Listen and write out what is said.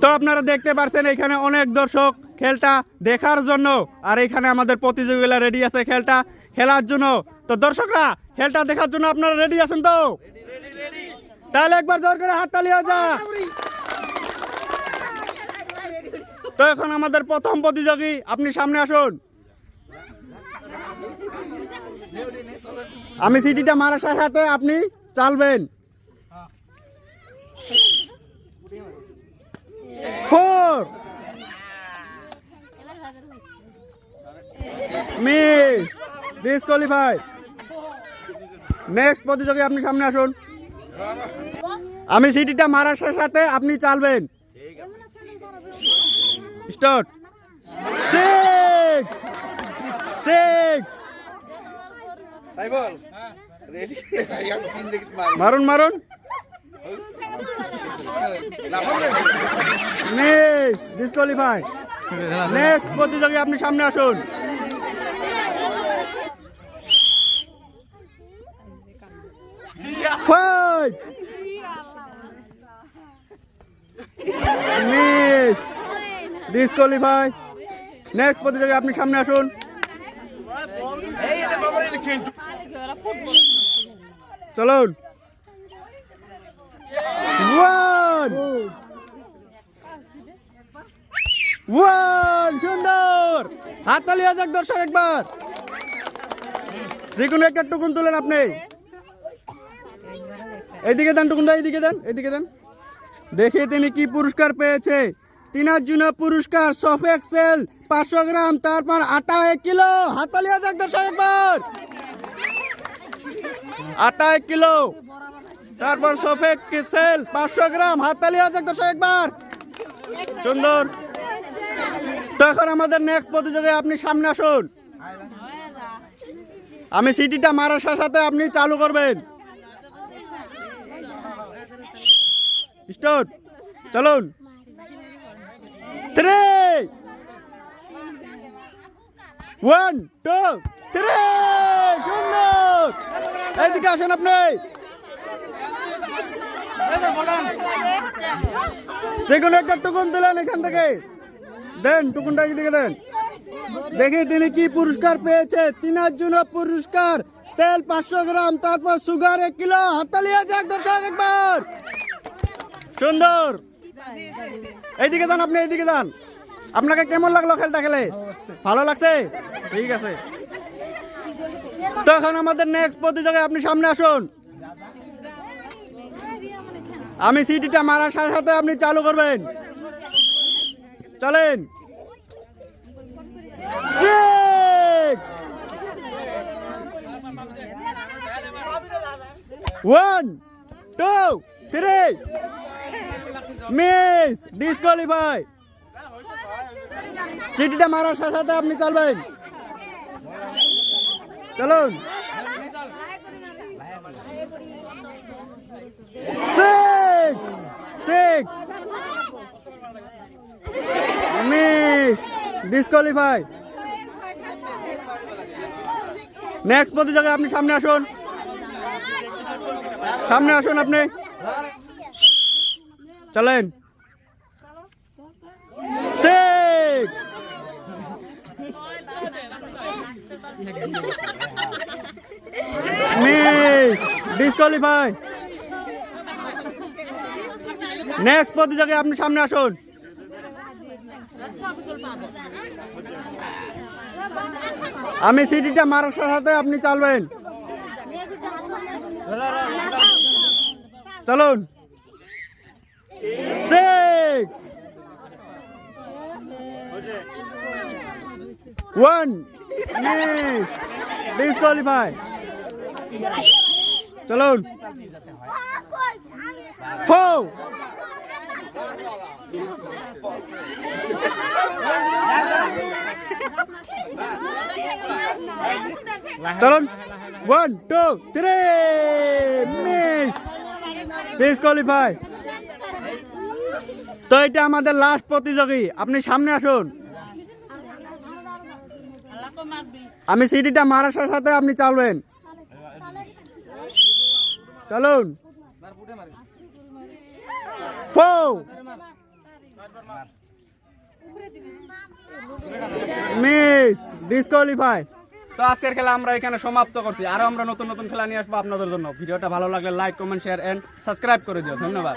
তো আপনারা দেখতে পাচ্ছেন এখানে অনেক দর্শক খেলটা দেখার জন্য, আর এখানে আমাদের প্রতিযোগীরা রেডি আছে খেলটা খেলার জন্য। তো দর্শকরা খেলটা দেখার জন্য আপনারা রেডি আছেন তো? তাহলে একবার জোর করে হাততালি হয়ে যা। তো এখন আমাদের প্রথম প্রতিযোগী, আপনি সামনে আসুন। আমি সিটিটা মারার সাথে আপনি চালবেন। 4 মিস, ডিসকোয়ালিফাই। নেক্সট প্রতিযোগী, আপনি সামনে আসুন। আমি সিটিটা মারার সাথে আপনি চালবেন। স্টার্ট। 6 মারুন মারুন। Miss, disqualify. নেক্সট প্রতিযোগী, আপনি সামনে আসুন। Miss, disqualify. নেক্সট প্রতিযোগী, আপনি সামনে আসুন। চলুন। 1 সুন্দর। হাততালি আছে দর্শক একবার। যে কোনো একটা টুকুন তুলেন আপনি। এইদিকে দেন টুকুনটা, এইদিকে দেন, এইদিকে দেন। দেখি তিনি কি পুরস্কার পেয়েছে। তিনার জন্য পুরস্কার সফ এক্সেল 500 গ্রাম, তারপর আটা 1 কিলো। হাততালি আছে দর্শক একবার। আটা 1 কিলো, তারপর সফ এক্সেল 500 গ্রাম। হাততালি আছে দর্শক একবার। সুন্দর। তো এখন আমাদের নেক্সট প্রতিযোগী, আপনি সামনে আসুন। আমি সিটিটা মারার সাথে আপনি চালু করবেন। স্টার্ট। চলুন। 3 1 2 3। সুন্দর। এইদিকে আসেন আপনি। যে কোনো একটা টুকুন তুলেন এখান থেকে। দেন টুকুনটা, এদিকে দেন। দেখি তিনি কি পুরস্কার পেয়েছে। তিনার জন্য পুরস্কার তেল 500 গ্রাম, তারপর সুগার 1 কিলো। হাততালি আছে দর্শক একবার। সুন্দর। এইদিকে যান আপনি, এইদিকে যান। আপনাকে কেমন লাগলো খেলটা খেলে? ভালো লাগছে? ঠিক আছে। তো এখন আমাদের নেক্সট প্রতিযোগী, আপনি সামনে আসুন। আমি সিটিটা মারার সাথে আপনি চালু করবেন। চলেন। 6 1 2 3। Miss, disqualify. সিটিটা মারার সাথে আপনি চালবেন। চলুন। 6 মিস, ডিসকোয়ালিফাই। নেক্সট প্রতিযোগী, আপনি সামনে আসুন। সামনে আসুন আপনি। চলেন। 6 মিস, ডিসকোয়ালিফাই। নেক্সট প্রতিযোগী, আপনি সামনে আসুন। আমি সিটিটা মারার সাথে আপনি চালবেন। চলুন। 6 1 মিস, ডিসকোয়ালিফাই। চলুন। 4 চলুন। 1 2 3। Miss, disqualify. তো এটা আমাদের লাস্ট প্রতিযোগী, আপনি সামনে আসুন। আমি সিটিটা মারার সাথে আপনি চালবেন। চলুন। 4 মিস ডিসকোয়ালিফাই। তো আজকের খেলা আমরা এখানে সমাপ্ত করছি। আরো আমরা নতুন নতুন খেলা নিয়ে আসবো আপনাদের জন্য। ভিডিওটা ভালো লাগলে like, comment, share and subscribe করে দিও। ধন্যবাদ।